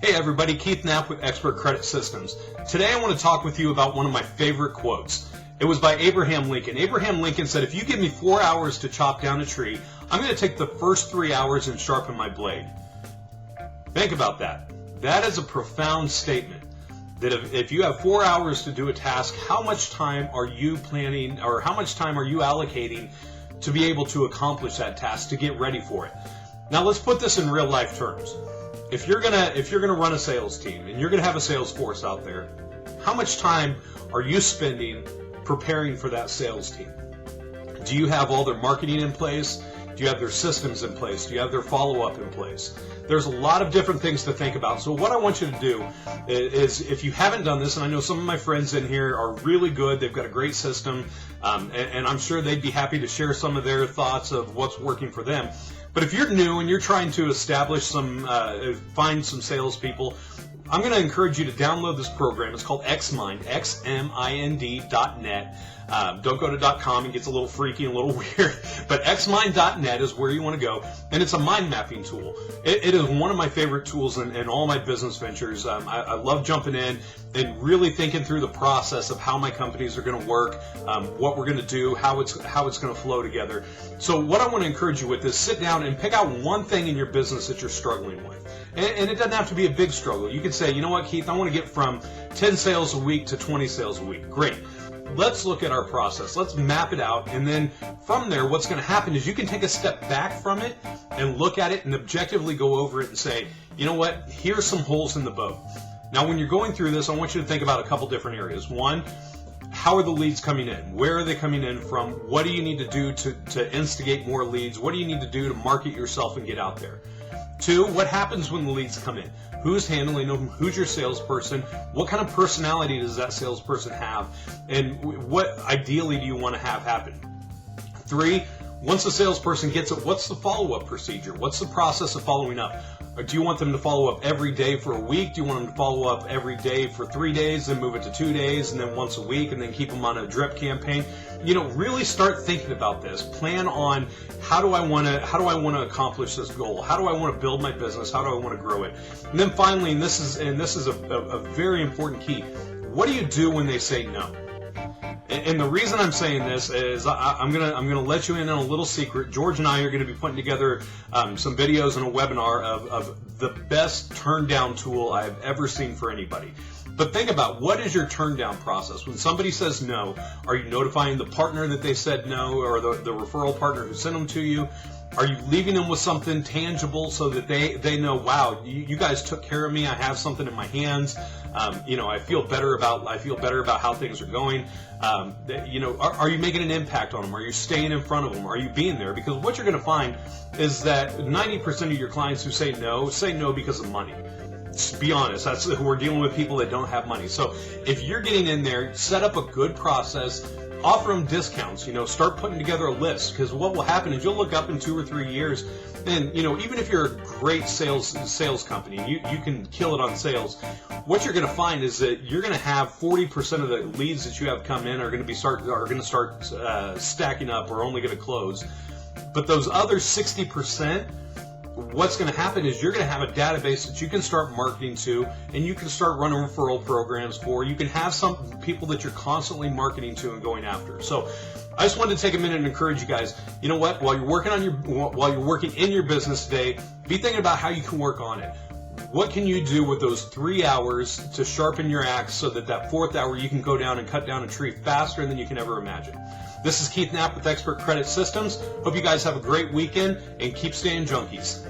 Hey everybody, Keith Knapp with Expert Credit Systems. Today I want to talk with you about one of my favorite quotes. It was by Abraham Lincoln. Abraham Lincoln said, if you give me 4 hours to chop down a tree, I'm going to take the first 3 hours and sharpen my blade. Think about that. That is a profound statement. That if you have 4 hours to do a task, how much time are you planning, or how much time are you allocating to be able to accomplish that task, to get ready for it? Now let's put this in real life terms. If you're gonna run a sales team and you're gonna have a sales force out there, how much time are you spending preparing for that sales team? Do you have all their marketing in place? Do you have their systems in place? Do you have their follow-up in place? There's a lot of different things to think about. So what I want you to do is, if you haven't done this, and I know some of my friends in here are really good, they've got a great system, and I'm sure they'd be happy to share some of their thoughts of what's working for them. But if you're new and you're trying to establish find some salespeople, I'm going to encourage you to download this program. It's called XMind, xmind.net. Don't go to .com, it gets a little freaky and a little weird, but xmind.net is where you want to go, and it's a mind mapping tool. It is one of my favorite tools in all my business ventures. I love jumping in and really thinking through the process of how my companies are going to work, what we're going to do, how it's going to flow together. So what I want to encourage you with is sit down and pick out one thing in your business that you're struggling with. And it doesn't have to be a big struggle. You can say, you know what, Keith, I want to get from 10 sales a week to 20 sales a week. Great. Let's look at our process. Let's map it out. And then from there, what's going to happen is you can take a step back from it and look at it and objectively go over it and say, you know what, here's some holes in the boat. Now, when you're going through this, I want you to think about a couple different areas. One, how are the leads coming in? Where are they coming in from? What do you need to do to instigate more leads? What do you need to do to market yourself and get out there? Two, what happens when the leads come in? Who's handling them? Who's your salesperson? What kind of personality does that salesperson have? And what ideally do you want to have happen? Three, once the salesperson gets it, what's the follow-up procedure? What's the process of following up? Or do you want them to follow up every day for a week? Do you want them to follow up every day for 3 days, then move it to 2 days, and then once a week, and then keep them on a drip campaign? You know, really start thinking about this. Plan on how do I want to accomplish this goal? How do I want to build my business? How do I want to grow it? And then finally, and this is a very important key, what do you do when they say no? And the reason I'm saying this is I'm gonna let you in on a little secret. George and I are going to be putting together some videos and a webinar of the best turn down tool I've ever seen for anybody. But think about, what is your turn down process? When somebody says no, are you notifying the partner that they said no, or the referral partner who sent them to you? Are you leaving them with something tangible so that they know, wow, you guys took care of me. I have something in my hands. I feel better about how things are going. Are you making an impact on them? Are you staying in front of them? Are you being there? Because what you're going to find is that 90% of your clients who say no because of money. Let's be honest, we're dealing with people that don't have money. So if you're getting in there, set up a good process. Offer them discounts, start putting together a list, because what will happen is you'll look up in 2 or 3 years, and even if you're a great sales company, you can kill it on sales. What you're going to find is that you're going to have 40% of the leads that you have come in are going to start stacking up, or only going to close. But those other 60%, what's going to happen is you're going to have a database that you can start marketing to, and you can start running referral programs for. You can have some people that you're constantly marketing to and going after. So I just wanted to take a minute and encourage you guys, you know what, while you're working in your business today, be thinking about how you can work on it. What can you do with those 3 hours to sharpen your axe so that 4th hour you can go down and cut down a tree faster than you can ever imagine? This is Keith Knapp with Expert Credit Systems. Hope you guys have a great weekend and keep staying junkies.